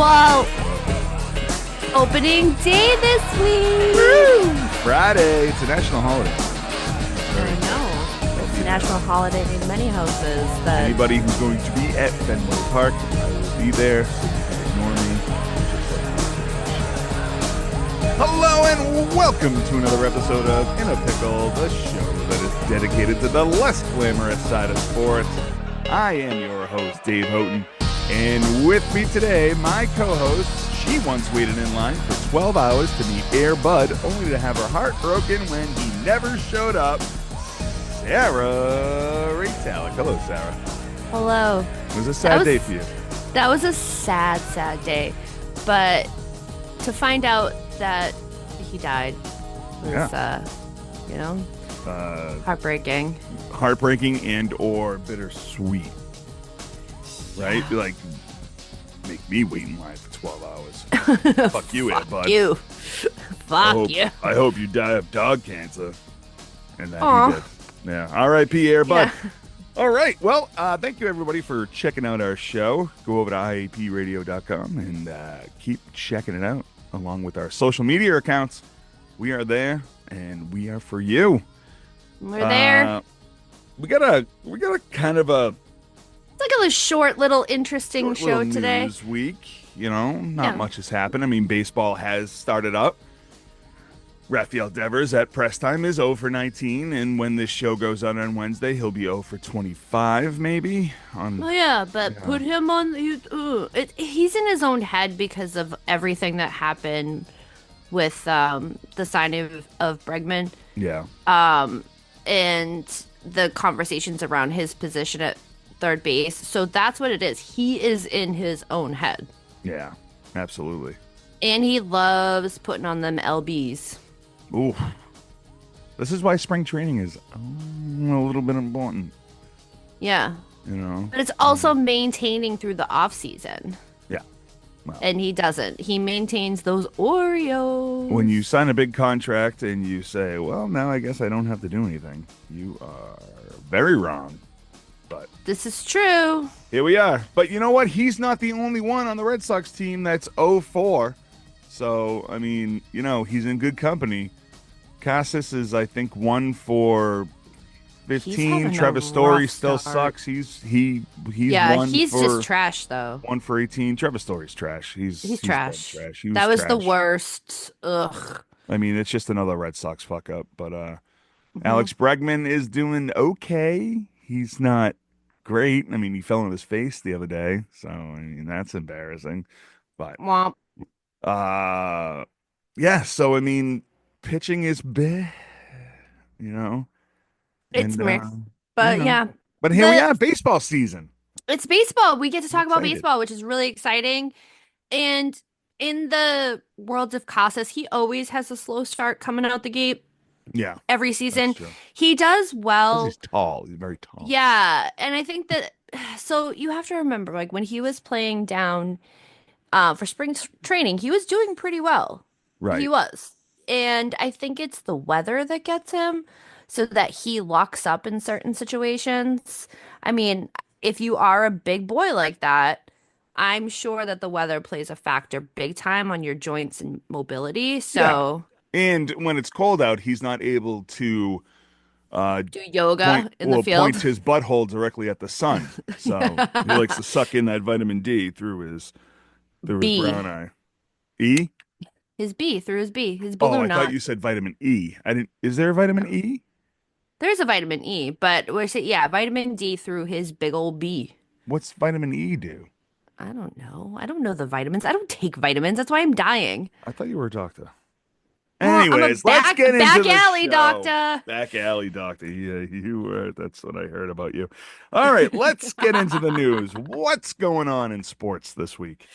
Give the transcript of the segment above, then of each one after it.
Well, opening day this week. Woo! Friday. It's a national holiday. I know. It's a national holiday in many houses. Anybody who's going to be at Fenway Park, I will be there. Ignore me. Hello and welcome to another episode of In a Pickle, the show that is dedicated to the less glamorous side of sports. I am your host, Dave Houghton, and with me today, my co-host. She once waited in line for 12 hours to meet Air Bud, only to have her heart broken when he never showed up. Sarah Reitalic. Hello, Sarah. Hello. It was a sad day for you. That was a sad day. But to find out that he died was, heartbreaking. Heartbreaking and or bittersweet. Right? Yeah. Like, make me wait in line for 12 hours. Fuck you, Air Bud. You. Fuck you. I hope you die of dog cancer. And that he did. Yeah. R.I.P. Air Bud. Yeah. All right. Well, thank you, everybody, for checking out our show. Go over to iapradio.com and keep checking it out, along with our social media accounts. We are there, and we are for you. We're there. We got a kind of a It's like a short little interesting show today. News week. You know, not much has happened. I mean, baseball has started up. Rafael Devers at press time is 0 for 19, and when this show goes on Wednesday, he'll be 0 for 25, maybe. Put him on. He's in his own head because of everything that happened with the signing of Bregman. Yeah. And the conversations around his position at third base. So that's what it is. He is in his own head. Yeah, absolutely. And he loves putting on them LBs. Ooh. This is why spring training is a little bit important. Yeah. You know? But it's also maintaining through the off season. Yeah. Well, And he doesn't. He maintains those Oreos. when you sign a big contract and you say, well, now I guess I don't have to do anything, you are very wrong. But This is true. here we are. But you know what? He's not the only one on the Red Sox team that's 0-4. So, I mean, you know, he's in good company. Casas is, I think, 1 for 15. Trevor Story still sucks. He's just trash though. 1 for 18. Trevor Story's trash. He's trash. Trash. That was the trash. worst. Ugh. I mean, it's just another Red Sox fuck up. But Alex Bregman is doing okay. He's not great. I mean, he fell on his face the other day, so I mean that's embarrassing. But Womp. yeah. So I mean, pitching is bad. You know, It's And, mixed. But you know. yeah. But here we are, baseball season. It's baseball. We get to talk about Excited. baseball, which is really exciting. And in the world of Casas, he always has a slow start coming out the gate Yeah, every season. that's true. He does well. He's tall. He's very tall. Yeah. And I think that, so you have to remember, like when he was playing down for spring training, he was doing pretty well. Right. He was. And I think it's the weather that gets him so that he locks up in certain situations. I mean, if you are a big boy like that, I'm sure that the weather plays a factor big time on your joints and mobility. So And when it's cold out, he's not able to do yoga in the field. point his butthole directly at the sun. So he likes to suck in that vitamin D through his B. brown eye. E? His B, through his B, his Oh, balloon I knot. thought you said vitamin E. I didn't. Is there a vitamin E? There's a vitamin E, but we're saying, yeah, vitamin D through his big old B. What's vitamin E do? I don't know. I don't know the vitamins. I don't take vitamins. That's why I'm dying. I thought you were a doctor. Well, I'm a Anyways, let's get into back the alley show. doctor. Back alley doctor. Yeah, you were. That's what I heard about you. All right, let's get into the news. What's going on in sports this week?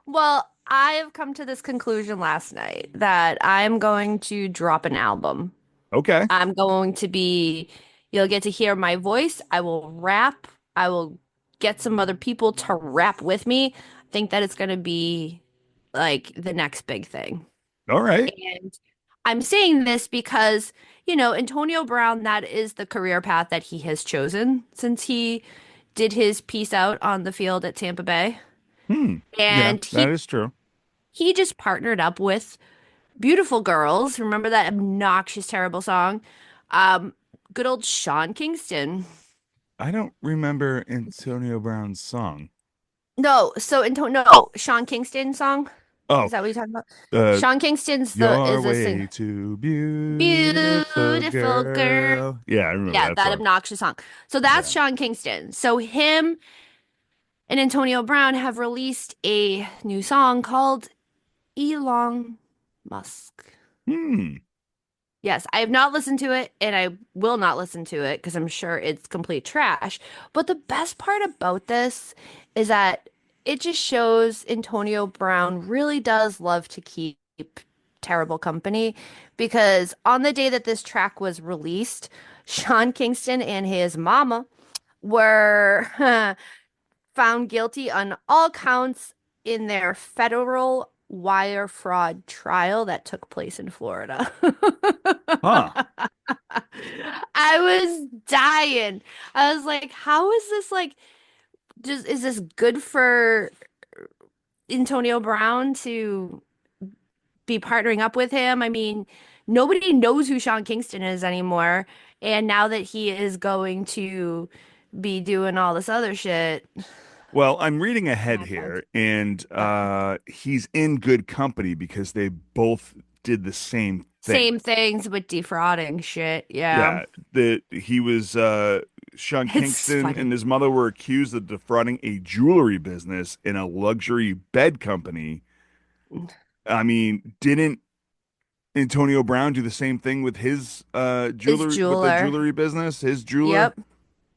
Well, I have come to this conclusion last night that I'm going to drop an album. Okay. I'm going to be, you'll get to hear my voice. I will rap. I will get some other people to rap with me. I think that it's going to be like the next big thing. All right. And I'm saying this because, you know, Antonio Brown, that is the career path that he has chosen since he did his piece out on the field at Tampa Bay. Hmm. Yeah, And that he is true. he just partnered up with Beautiful Girls. Remember that obnoxious, terrible song? Um, Good old Sean Kingston. I don't remember Antonio Brown's song. No, Sean Kingston song. Oh, Is that what you're talking about? uh, Sean Kingston's the You're is a sing way too beautiful, beautiful girl. girl. Yeah, I remember Yeah, that that song. obnoxious song. So that's Yeah. Sean Kingston. So him and Antonio Brown have released a new song called Elon Musk. Hmm. Yes, I have not listened to it and I will not listen to it because I'm sure it's complete trash. But the best part about this is that it just shows Antonio Brown really does love to keep terrible company because on the day that this track was released, Sean Kingston and his mama were found guilty on all counts in their federal wire fraud trial that took place in Florida. Huh. I was dying. I was like, how is this like just is this good for Antonio Brown to be partnering up with him? I mean, nobody knows who Sean Kingston is anymore. And now that he is going to be doing all this other shit, Well, I'm reading ahead not fun. here, and Yeah. he's in good company because they both did the same thing. Same things with defrauding shit. Yeah. Yeah, he was Sean It's Kingston and funny. his mother were accused of defrauding a jewelry business in a luxury bed company. I mean, didn't Antonio Brown do the same thing with his His jewelry with the jeweler. jewelry business, his jeweler? Yep.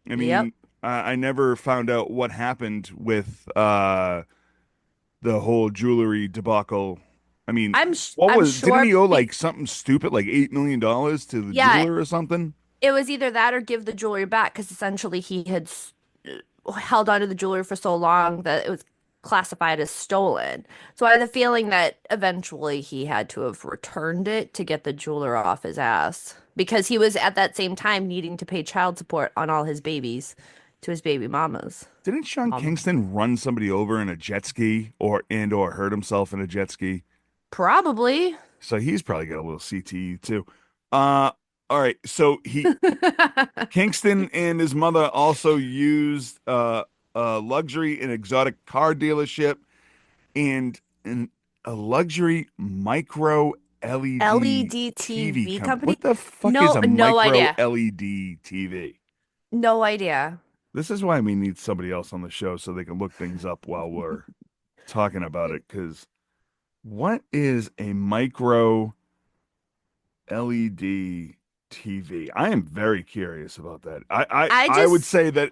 I Yep. mean, I never found out what happened with the whole jewelry debacle. I mean, what I'm was didn't he sure owe be like something stupid like $8 million to the yeah, jeweler or something? it was either that or give the jewelry back because essentially he had held onto the jewelry for so long that it was classified as stolen. So I have the feeling that eventually he had to have returned it to get the jeweler off his ass because he was at that same time needing to pay child support on all his babies to his baby mamas. Didn't Sean Mama. Kingston run somebody over in a jet ski or hurt himself in a jet ski? Probably. So he's probably got a little CTE too. Uh, all right. So he Kingston and his mother also used a luxury and exotic car dealership and a luxury micro LED LED TV TV company. What company? the fuck is No, a no micro idea. LED TV? No idea. This is why we need somebody else on the show so they can look things up while we're talking about it. Because what is a micro LED TV? I am very curious about that. I I would just say that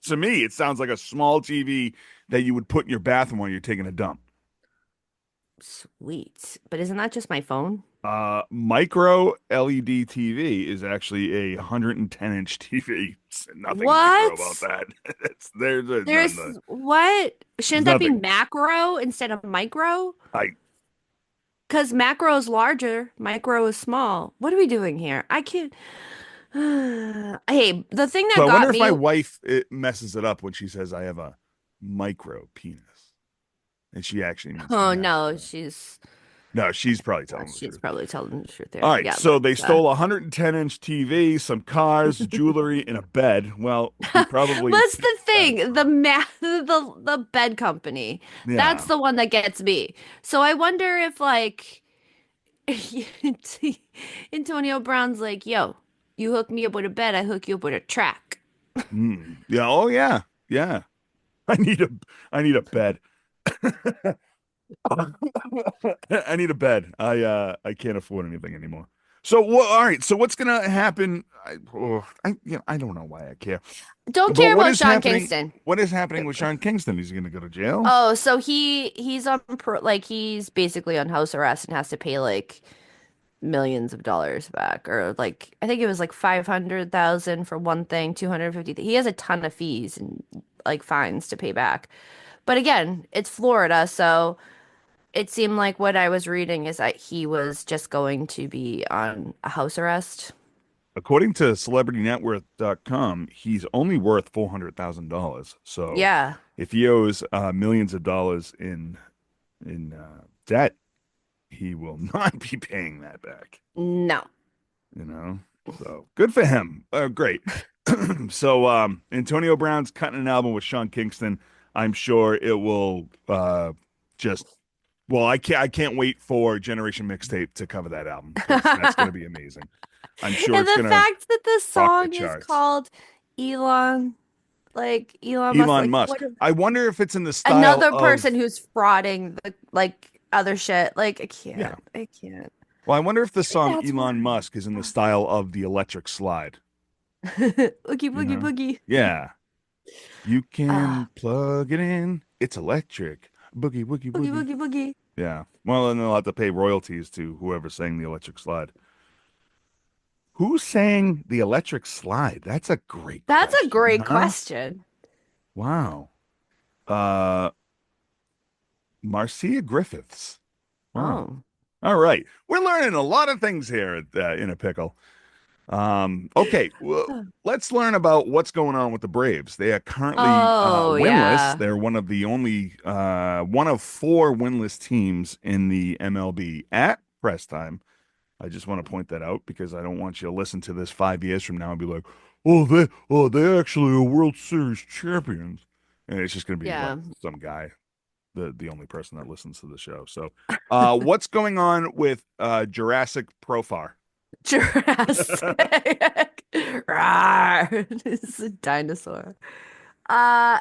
to me, it sounds like a small TV that you would put in your bathroom while you're taking a dump. sweet. But isn't that just my phone? Micro LED TV is actually a 110-inch TV. Nothing micro about What? that. There's There's nothing. what? There's Shouldn't that be nothing. macro instead of micro? I Because macro is larger, micro is small. What are we doing here? I can't. Hey, the thing so that I wonder got if me. my wife messes it up when she says I have a micro penis, and she actually means Oh no, macro. No, she's probably telling the she's truth. probably telling the truth All there. right, Yeah, so they let's stole a 110-inch TV, some cars, jewelry, and a bed. Well, he probably What's picked the that thing? from. The bed company. That's Yeah. the one that gets me. So I wonder if like Antonio Brown's like, yo, you hook me up with a bed, I hook you up with a track. Hmm. Yeah. Oh, yeah. Yeah. I need a I need a bed. I need a bed. I can't afford anything anymore. So what? All right. So what's gonna happen? I don't know why I care. Don't But care what about is Sean happening? Kingston. What is happening with Sean Kingston? He's gonna go to jail? Oh, so he's on like he's basically on house arrest and has to pay like millions of dollars back or like I think it was like 500,000 for one thing, 250. He has a ton of fees and like fines to pay back. But again, it's Florida, so it seemed like what I was reading is that he was just going to be on a house arrest. according to CelebrityNetWorth.com, he's only worth $400,000. So Yeah. if he owes millions of dollars in debt, he will not be paying that back. No. You know, so good for him. Great. So Antonio Brown's cutting an album with Sean Kingston. I'm sure it will just well, I can't wait for Generation Mixtape to cover that album because that's going to be amazing. I'm sure And it's the going to fact that the rock the song is charts. called Elon, like Elon Musk, Elon like Musk. what I wonder if it's in the style another person of who's frauding the like other shit. Like I yeah. can't. I can't. Well, I wonder if the Maybe song that's Elon why. Musk is in the style of the Electric Slide. Boogie You boogie know? boogie. Yeah. You Ah, can plug it in. It's electric. Boogie, woogie, boogie woogie. boogie boogie. Yeah. Well, then they'll have to pay royalties to whoever sang the Electric Slide. Who sang the Electric Slide? That's a great That's a question, great huh? question. Wow. Uh, Marcia Griffiths. Wow. Oh. All right. We're learning a lot of things here at In a Pickle. Okay, well, let's learn about what's going on with the Braves. They are currently Oh winless. yeah. They're one of the only one of four winless teams in the MLB at press time. I just want to point that out because I don't want you to listen to this 5 years from now and be like, they actually are World Series champions. And it's just going to be like Yeah. some guy, the only person that listens to the show. So, what's going on with Jurassic Profar? Jurassic. Rawr. It's a dinosaur. Uh,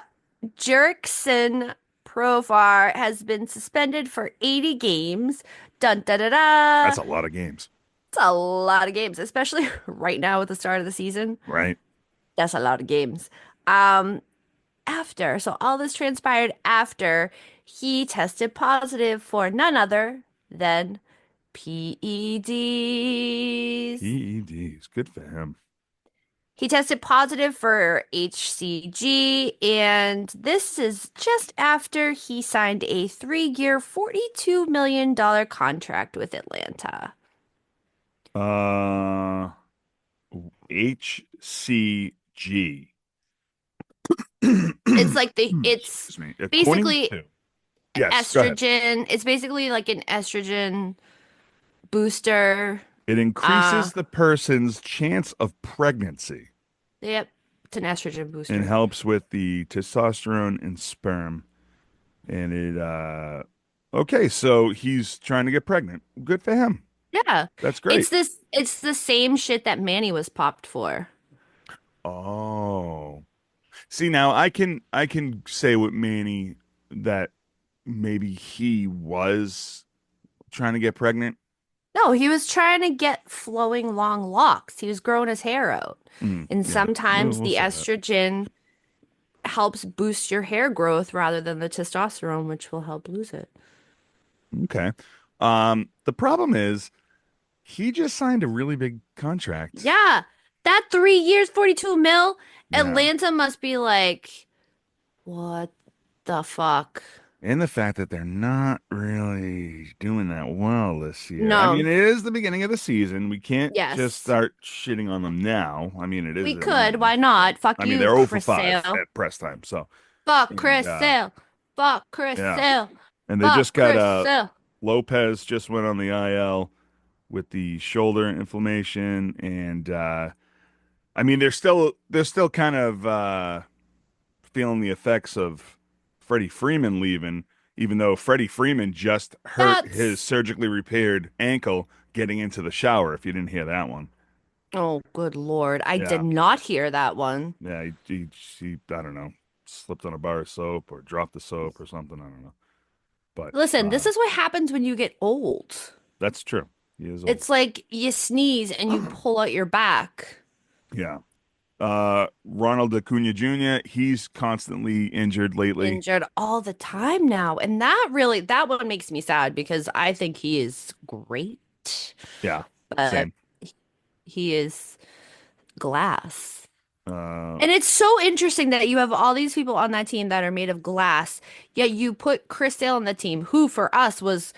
Jurickson Profar has been suspended for 80 games. Dun da da That's da. a lot of games, It's a lot of games, especially right now at the start of the season. right? That's a lot of games. Um, so all this transpired after he tested positive for none other than PEDs. PEDs, good for him. He tested positive for HCG, and this is just after he signed a 3-year, $42 million contract with Atlanta. Uh, HCG. It's like it's Excuse me. According basically to, yes, go ahead. estrogen. It's basically like an estrogen booster. It Uh, increases the person's chance of pregnancy yep, it's an estrogen and booster. helps with the testosterone in sperm. And okay, so he's trying to get pregnant. Good for him. Yeah. That's great. It's the same shit that Manny was popped for. Oh. See, now I can say with Manny that maybe he was trying to get pregnant. No, he was trying to get flowing long locks. He was growing his hair out. And Yeah, we'll, sometimes we'll the say that. estrogen helps boost your hair growth rather than the testosterone, which will help lose it. Okay. The problem is he just signed a really big contract. Yeah, that 3 years, 42 mil, Yeah. Atlanta must be like, what the fuck? And the fact that they're not really doing that well this year. I mean, No, it is the beginning of the season. We can't just yes, start shitting on them now. I mean, it is we could. Atlanta, Why but not? Fuck I mean, you, they're 0 for Chris 5 Sale. at press time. So, Fuck and Chris Sale. Fuck Chris yeah. Sale. And they just Fuck got Chris Sale. Lopez just went on the IL with the shoulder inflammation and I mean, they're still kind of feeling the effects of Freddie Freeman leaving, even though Freddie Freeman just hurt his That's surgically repaired ankle getting into the shower. If you didn't hear that one, Oh, good Lord. I did yeah, not hear that one. yeah, he I don't know, slipped on a bar of soap or dropped the soap or something. I don't know, but Listen, this is what happens when you get old. that's true. He is old. It's like you sneeze and you pull out your back. Yeah. Ronald Acuna Jr., he's constantly injured lately. Injured all the time now. And that one makes me sad because I think he is great, Yeah, but same. he is glass. Uh, And it's so interesting that you have all these people on that team that are made of glass, yet you put Chris Sale on the team, who for us was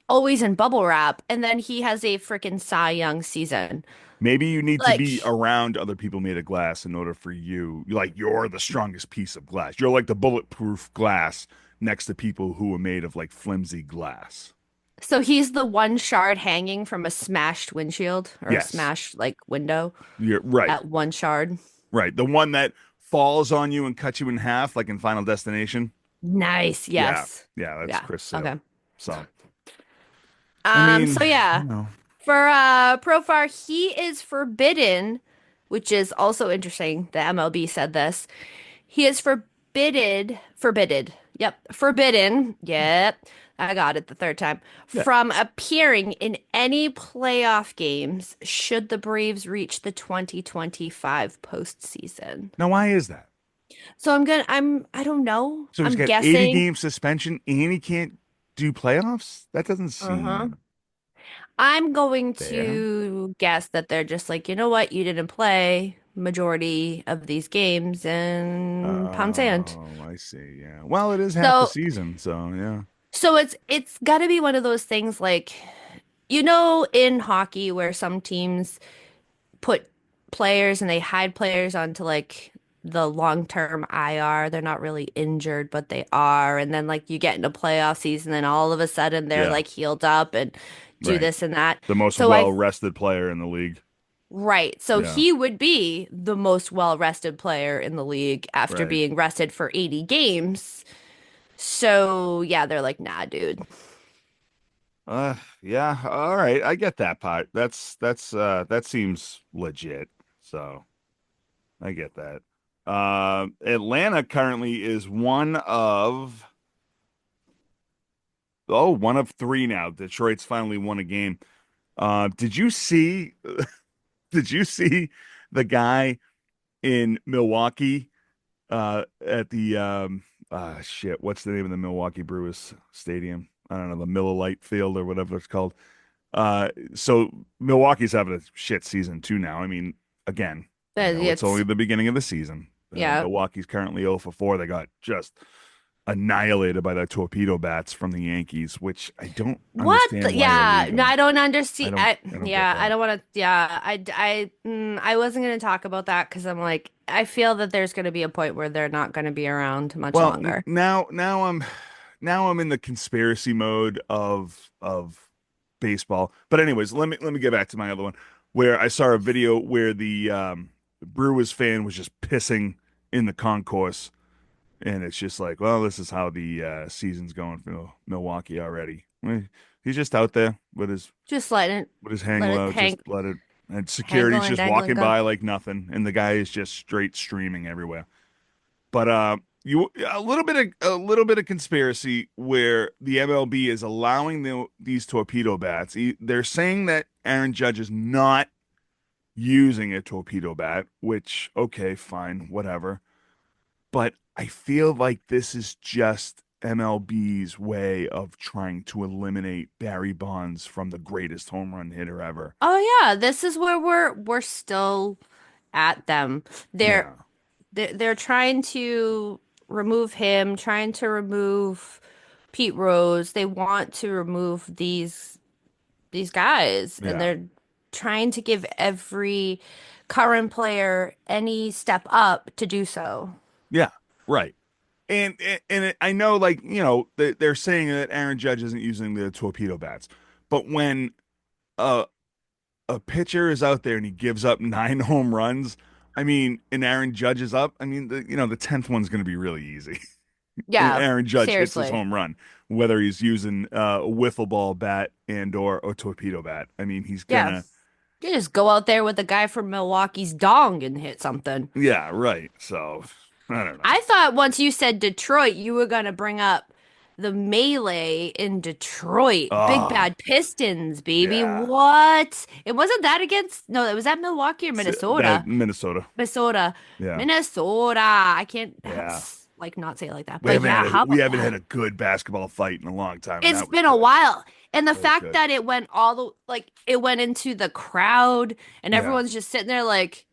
always in bubble wrap, and then he has a freaking Cy Young season. Maybe you need to be Like, around other people made of glass in order for you, like you're the strongest piece of glass. You're like the bulletproof glass next to people who are made of like flimsy glass. so he's the one shard hanging from a smashed windshield or a Yes, smashed like window you're right. at one shard. Right. The one that falls on you and cuts you in half, like in Final Destination. Nice. Yeah. Yes. Yeah, that's Yeah. Chris Sale. Okay. So, I mean, So yeah, you know, for Profar, he is forbidden, which is also interesting. The MLB said this. He is forbidden. Yep, forbidden. Yep, I got it the third time. yeah. From appearing in any playoff games should the Braves reach the 2025 postseason. Now, why is that? So I don't know. So he's I'm got 80 guessing. game suspension and he can't do playoffs? That doesn't Uh-huh. seem I'm going fair. to guess that they're just like, you know what? You didn't play majority of these games and pound sand. Oh, I see. Yeah. Well, it is half the So, season, so yeah. so it's got to be one of those things like, in hockey where some teams put players and they hide players onto like the long-term IR. They're not really injured, but they are. And then like you get into playoff season and all of a sudden they're Yeah, like healed up and do right. this and that. The most So I well-rested player in the league. Right. So Yeah, he would be the most well-rested player in the league after right. being rested for 80 games. So, yeah, they're like, nah, dude. Yeah, all right. I get that part. That seems legit. So I get that. Atlanta currently is one of three now. Detroit's finally won a game. Did you see did you see the guy in Milwaukee at the shit, what's the name of the Milwaukee Brewers stadium? I don't know, the Miller Lite Field or whatever it's called. So Milwaukee's having a shit season too now. I mean, again, I know it's only It's, the beginning of the season. yeah. Milwaukee's currently 0 for 4. They got just annihilated by the torpedo bats from the Yankees, which I don't What? understand why they're Yeah. No, losing. I don't understand. I don't get Yeah, I that. don't want to. Yeah, I wasn't going to talk about that because I'm like, I feel that there's going to be a point where they're not going to be around much Well, longer. now I'm in the conspiracy mode of baseball. But anyways, let me get back to my other one where I saw a video where the Brewers fan was just pissing in the concourse, and it's just like, well, this is how the season's going for Milwaukee already. He's just out there Just with his hang let it low, just let it, and hang security's and just dangle and walking go. by like nothing, and the guy is just straight streaming everywhere. But you a little bit of conspiracy where the MLB is allowing these torpedo bats. They're saying that Aaron Judge is not using a torpedo bat, which okay, fine, whatever. But I feel like this is just MLB's way of trying to eliminate Barry Bonds from the greatest home run hitter ever. Oh yeah, this is where we're still at them. They're Yeah, they're trying to remove him, trying to remove Pete Rose. They want to remove these guys, and yeah, they're trying to give every current player any step up to do so. yeah, right. I know, like they're saying that Aaron Judge isn't using the torpedo bats, but when a a pitcher is out there and he gives up 9 home runs, I mean, and Aaron Judge is up, I mean, the 10th one's going to be really easy. And Yeah, Aaron Judge hits his seriously. home run, whether he's using a wiffle ball bat and or a torpedo bat. I mean, he's Yeah. gonna, You just go out there with the guy from Milwaukee's dong and hit something. yeah, right. So I don't know. I thought once you said Detroit, you were gonna bring up the melee in Detroit. Big Oh, Bad Pistons, baby. yeah. What? It wasn't that against, no, it was at Milwaukee or That Minnesota. Minnesota. Minnesota. Yeah. Minnesota. I can't Yeah. like not say it like that. We But haven't yeah, had a how we about haven't had that? a good basketball fight in a long time, and It's that was been a good. while. And the That was fact good. that it went all the like it went into the crowd and Yeah. everyone's just sitting there like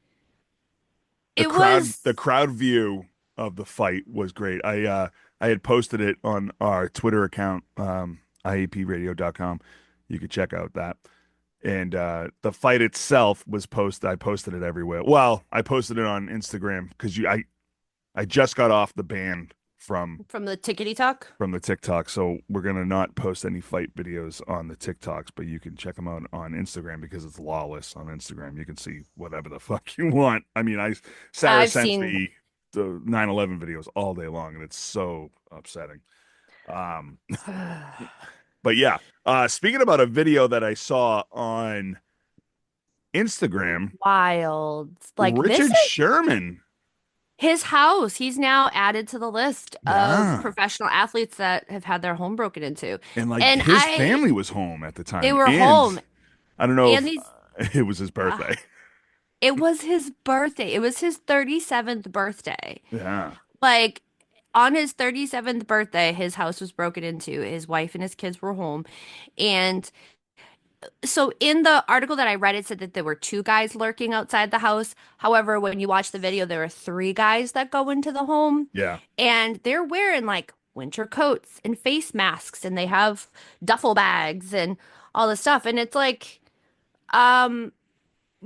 The it crowd was the crowd view of the fight was great. I had posted it on our Twitter account. iepradio.com. You could check out that. And the fight itself was posted. I posted it everywhere. Well, I posted it on Instagram because I just got off the ban From the Tickety Talk. from the TikTok, so we're gonna not post any fight videos on the TikToks, but you can check them out on Instagram because it's lawless on Instagram. You can see whatever the fuck you want. I mean, I Sarah I've sends seen. me the 9/11 videos all day long, and it's so upsetting. Um, but yeah, speaking about a video that I saw on Instagram, Wild. Like this Richard is Sherman. his house. He's now added to the list of Yeah. professional athletes that have had their home broken into. And like And his family was home at the they time. were And home. I don't know And if these, it was his uh, birthday. it was his birthday. It was his 37th birthday. Yeah. Like on his 37th birthday, his house was broken into. His wife and his kids were home. And so in the article that I read, it said that there were two guys lurking outside the house. However, when you watch the video, there are three guys that go into the home, Yeah. and they're wearing like winter coats and face masks, and they have duffel bags and all this stuff. And it's like, um,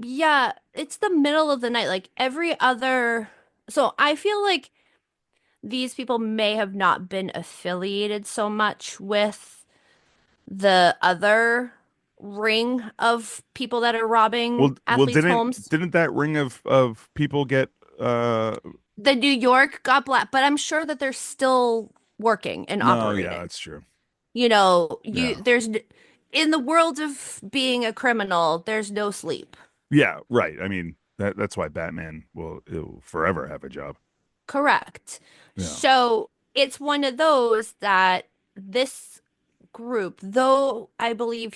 yeah, it's the middle of the night. Like every other, so I feel like these people may have not been affiliated so much with the other ring of people that are robbing Well, athletes' homes. didn't that ring of people get The New York got black, but I'm sure that they're still working and no, yeah, operating. that's true. You Yeah. in the world of being a criminal, there's no sleep. Yeah, right. I mean, that's why Batman will forever have a job. Correct. Yeah. So it's one of those that this group, though I believe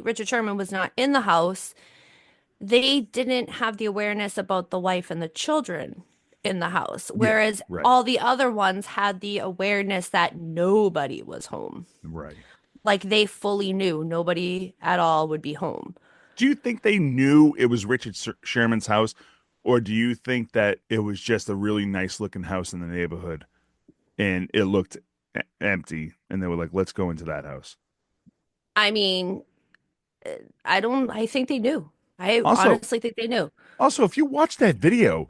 Richard Sherman was not in the house, they didn't have the awareness about the wife and the children in the house, Yeah, whereas right. all the other ones had the awareness that nobody was home. Right. Like they fully knew nobody at all would be home. Do you think they knew it was Richard Sherman's house, or do you think that it was just a really nice looking house in the neighborhood and it looked empty and they were like, let's go into that house? I mean, I think they knew. I Also, honestly think they knew. if you watch that video,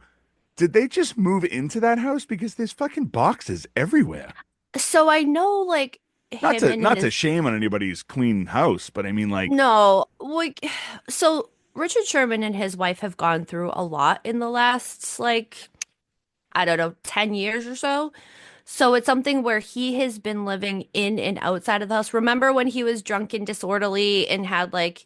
did they just move into that house? Because there's fucking boxes everywhere. So I know like him and Not to his, shame on anybody's clean house, but I mean like no, like, so Richard Sherman and his wife have gone through a lot in the last, like, I don't know, 10 years or so. So it's something where he has been living in and outside of the house. Remember when he was drunk and disorderly and had like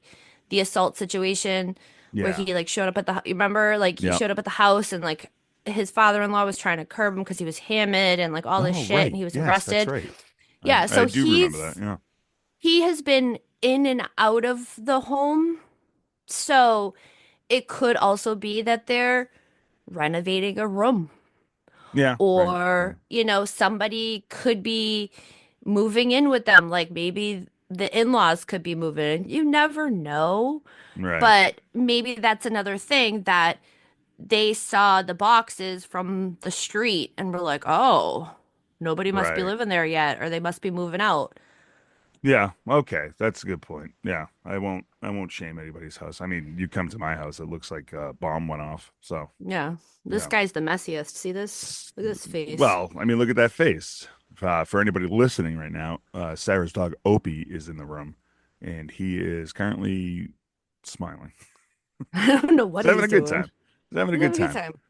the assault situation where yeah. he like showed up at you remember like he Yeah. showed up at the house and like his father-in-law was trying to curb him because he was hammered and like all this Oh, shit and right. he was Yes, that's arrested. right. Yeah, I so do remember that. Yeah. he has been in and out of the home. So it could also be that they're renovating a room Yeah, right. Yeah. or, somebody could be moving in with them. Like maybe the in-laws could be moving in. You never know. Right. But maybe that's another thing that they saw the boxes from the street and were like, oh, nobody must be Right. living there yet, or they must be moving out. Yeah, okay. That's a good point. Yeah. I won't shame anybody's house. I mean, you come to my house, it looks like a bomb went off. So, Yeah. This yeah. guy's the messiest. See this? Look at this face. Well, I mean, look at that face. For anybody listening right now, Sarah's dog Opie is in the room, and he is currently smiling. I don't know He's what having he's a good doing. time. He's having a He's good having a good time. time.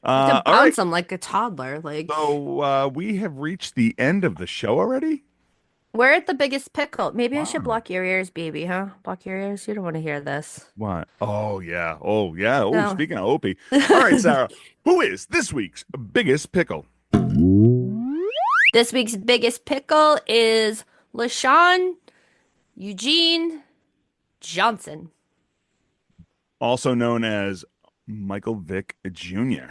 You have to All right. bounce him like a toddler. Like, So we have reached the end of the show already. we're at the biggest pickle. Maybe I should Wow. block your ears, baby, huh? Block your ears. You don't want to hear this. What? Oh yeah. Oh yeah. Oh, No. speaking of Opie. All right, Sarah. Who is this week's biggest pickle? This week's biggest pickle is LaShawn Eugene Johnson. Also known as Michael Vick Jr. is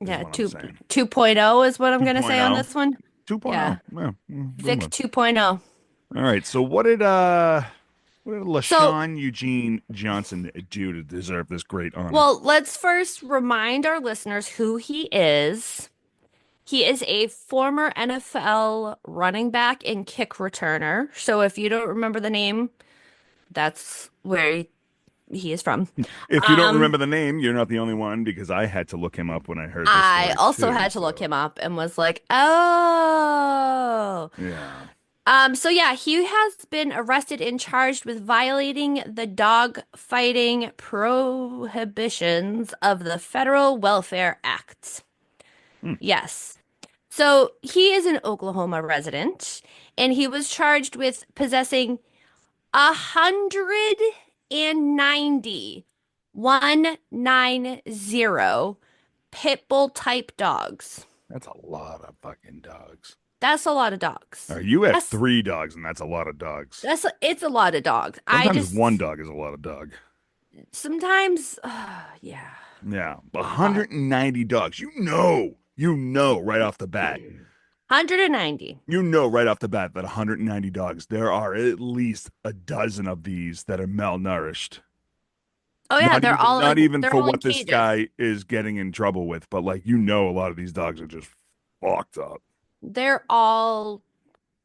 Yeah, what I'm saying. 2.0 is what I'm gonna say on 2.0. this one. 2.0. Yeah, Yeah. Good Vic one. 2.0. All right. So what did So, LaShawn Eugene Johnson do to deserve this great honor? well, let's first remind our listeners who he is. He is a former NFL running back and kick returner. So if you don't remember the name, that's where he is from. If you don't Um, remember the name, you're not the only one because I had to look him up when I heard this I story also too. had to look So, him up and was like, oh. yeah. So yeah, he has been arrested and charged with violating the dog fighting prohibitions of the Federal Welfare Act. Hmm. Yes. So he is an Oklahoma resident, and he was charged with possessing 190, 190 pit bull type dogs. That's a lot of fucking dogs. That's a lot of dogs. You have That's three dogs, and that's a lot of dogs. it's a lot of dogs. I Sometimes one just dog is a lot of dog. sometimes, yeah, Yeah, a lot. 190 dogs. Right off the bat. 190. You know right off the bat that 190 dogs, there are at least a dozen of these that are malnourished. Oh yeah, Not even they're for all in what this cages. guy is getting in trouble with, but like a lot of these dogs are just fucked up. They're all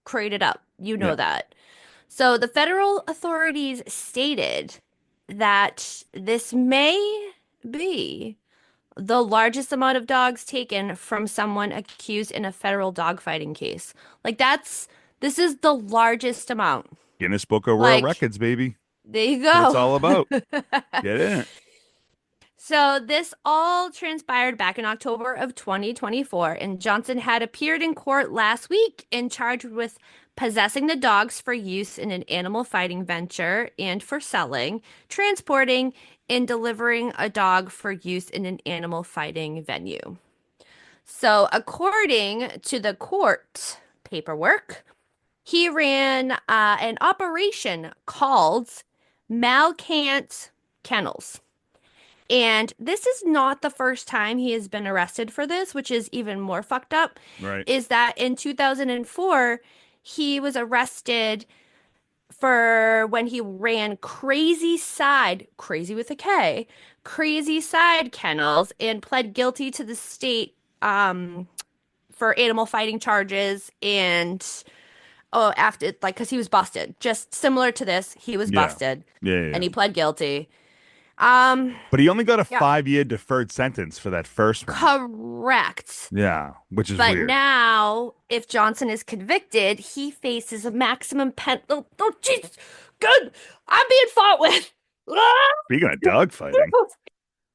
crated up. You know Yeah. that. So the federal authorities stated that this may be the largest amount of dogs taken from someone accused in a federal dogfighting case. Like this is the largest amount. Guinness Book of World Like, Records, baby. there you That's what it's go. all about. Get in it. So this all transpired back in October of 2024, and Johnson had appeared in court last week and charged with possessing the dogs for use in an animal fighting venture and for selling, transporting, and delivering a dog for use in an animal fighting venue. So according to the court paperwork, he ran an operation called Malcant Kennels. And this is not the first time he has been arrested for this, which is even more fucked up, Right. is that in 2004, he was arrested for when he ran crazy with a K, crazy side kennels and pled guilty to the state for animal fighting charges and oh, after like because he was busted. Just similar to this, he was Yeah. busted Yeah, yeah, and yeah. he pled guilty. Um, But he only got a yeah, 5 year deferred sentence for that first one. correct. Yeah, which is But weird. now, if Johnson is convicted, he faces a maximum pen. Oh, oh, Jesus. Good. I'm being fought with. Ah! Speaking of dog fighting,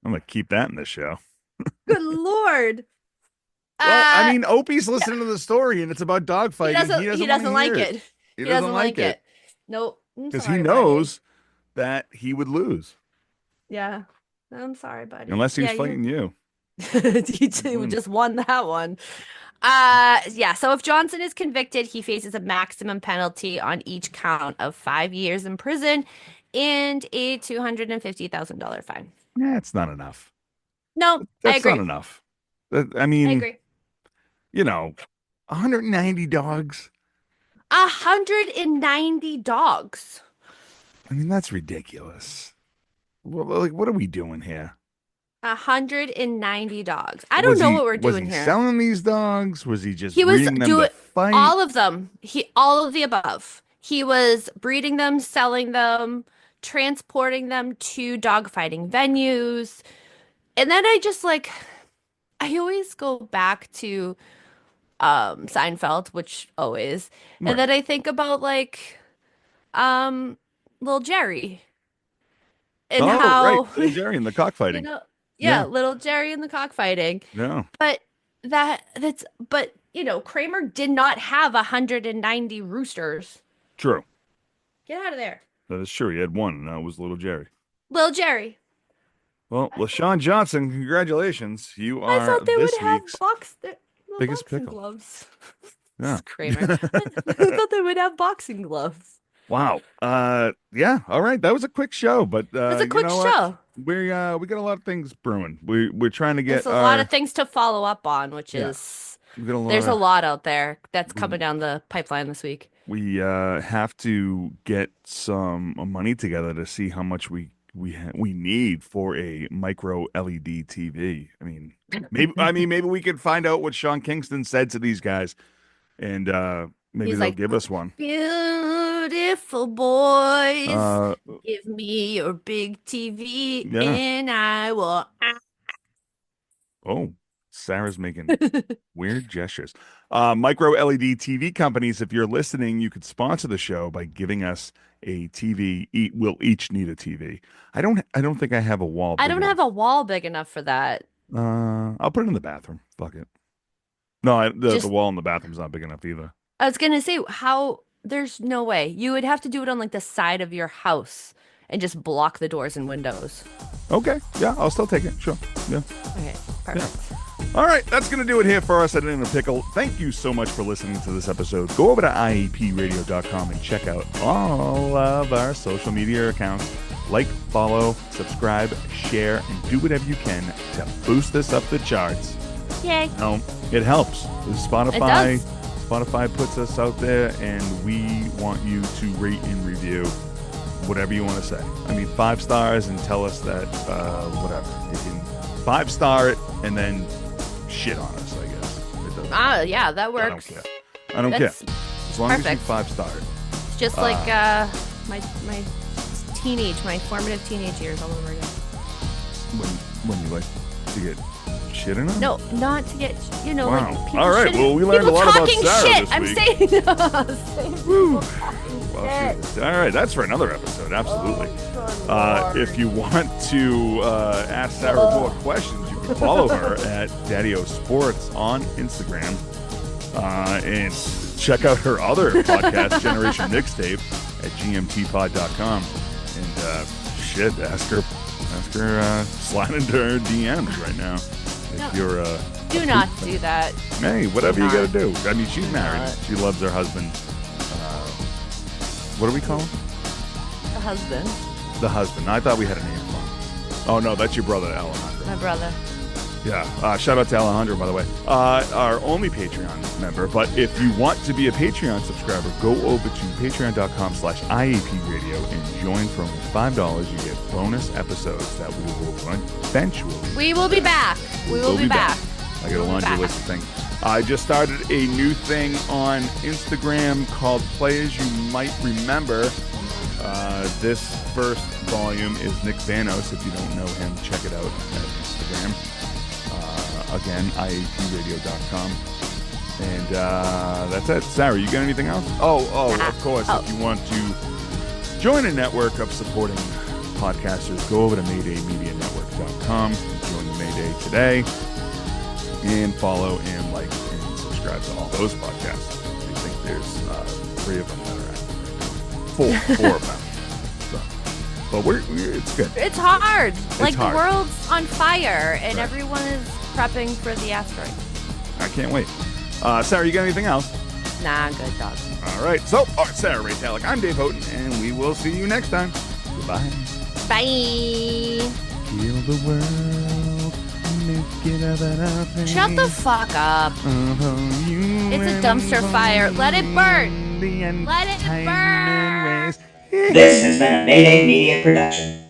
I'm gonna keep that in the show. Good Lord. Well, I Uh, mean, Opie's yeah, listening to the story and it's about dog fighting. He he doesn't want to doesn't hear like it. it. He He doesn't doesn't like like it it. Nope. I'm because he sorry, buddy. knows that he would lose Yeah. I'm sorry, buddy. unless he was Yeah, you fighting you. he Mhm. just won that one. Yeah, so if Johnson is convicted, he faces a maximum penalty on each count of 5 years in prison and a $250,000 fine. Yeah, it's not enough. No, I That's not agree. enough. I I mean, agree. you know, 190 dogs. 190 dogs. I mean, that's ridiculous. Like, what are we doing here? 190 dogs. I don't know what we're Was doing he here. selling these dogs? Was he just He was breeding them to doing fight? all of them. All of the above. He was breeding them, selling them, transporting them to dogfighting venues. And then I always go back to Seinfeld, which always. And Right. then I think about um little Jerry and Oh, right. how Little Jerry and the you cockfighting. know, yeah, Yeah. little Jerry and the cockfighting. Yeah. But but Kramer did not have 190 roosters. True. Get out of there. That is true. He had one, and that was little Jerry. Little Jerry. Well, I thought, LaShawn Johnson, congratulations. You I are thought they would this have week's little biggest boxing pickle. gloves. This Yeah. is Kramer. I thought they would have boxing gloves. Wow. Yeah. All right. That was a quick show, but It's a you quick know what? show. We got a lot of things brewing. We're trying to There's get a lot of our things to follow up on, which yeah. is We got a lot there's a of lot out there that's we coming down the pipeline this week. we have to get some money together to see how much we we need for a micro LED TV. Maybe we could find out what Sean Kingston said to these guys, and maybe He's they'll like, give us one. beautiful boys, Uh, give me your big TV yeah. and I will. Oh, Sarah's making weird gestures. Micro LED TV companies, if you're listening, you could sponsor the show by giving us a TV. We'll each need a TV. I don't think I have a wall I big don't have enough. a wall big enough for that. I'll put it in the bathroom. Fuck it. No, the Just, wall in the bathroom's not big enough either. I was gonna say, how, there's no way. You would have to do it on like the side of your house and just block the doors and windows. Okay, yeah, I'll still take it. Sure, yeah, Okay, yeah. perfect. All right, that's going to do it here for us at In a Pickle. Thank you so much for listening to this episode. Go over to iepradio.com and check out all of our social media accounts. Like, follow, subscribe, share, and do whatever you can to boost this up the charts. Yay. It helps. It does. Spotify puts us out there, and we want you to rate and review whatever you want to say. 5 stars and tell us that, whatever. You can 5-star it and then shit on us, I guess. It doesn't. Yeah, that works. I don't care. That's As long as you perfect. 5-star it. It's just like my formative teenage years all over again. When you like to get shit on? No, not to get, Wow. like people All right, shitting- well, we learned a people lot about talking Sarah shit. this I'm week. saying, Woo. shit. All right, that's for another episode. Absolutely. If you want to ask Sarah more questions, you can follow her at Daddy-O Sports on Instagram, and check out her other podcast, Generation Mixtape, at gmtpod.com. And ask her slide into her DMs right now. If you're Do not do that. hey, whatever you got to do. She's Do married. not. She loves her husband. What do we call him? The husband, The husband. I thought we had a name for him. Oh, no, that's your brother, Alejandro. my brother. Yeah. Shout out to Alejandro, by the way. Our only Patreon member. But if you want to be a Patreon subscriber, go over to patreon.com/IAP radio and join for only $5. You get bonus episodes that we will eventually. We will be back. We will be back. I got a We'll be laundry back. list of things. I just started a new thing on Instagram called Players You Might Remember. This first volume is Nick Vanos. If you don't know him, check it out at Instagram. Again, IAPradio.com. And that's it. Sarah, you got anything else? Of course. If you want to join a network of supporting podcasters, go over to MaydayMediaNetwork.com. Join the Mayday today. And follow and like and subscribe to all those podcasts. I think there's 3 of them that are active. 4 of them. So, but it's good. It's hard. Like hard. the world's on fire and everyone is prepping for the asteroid. I can't wait. Sarah, you got anything else? Nah, good dog. All right. So, Sarah Ray Talek, I'm Dave Houghton, and we will see you next time. Goodbye. Bye. Heal the world. Make it a Shut the fuck up. It's a dumpster fire. Let it burn. Let it burn. This has been a Mayday Media production.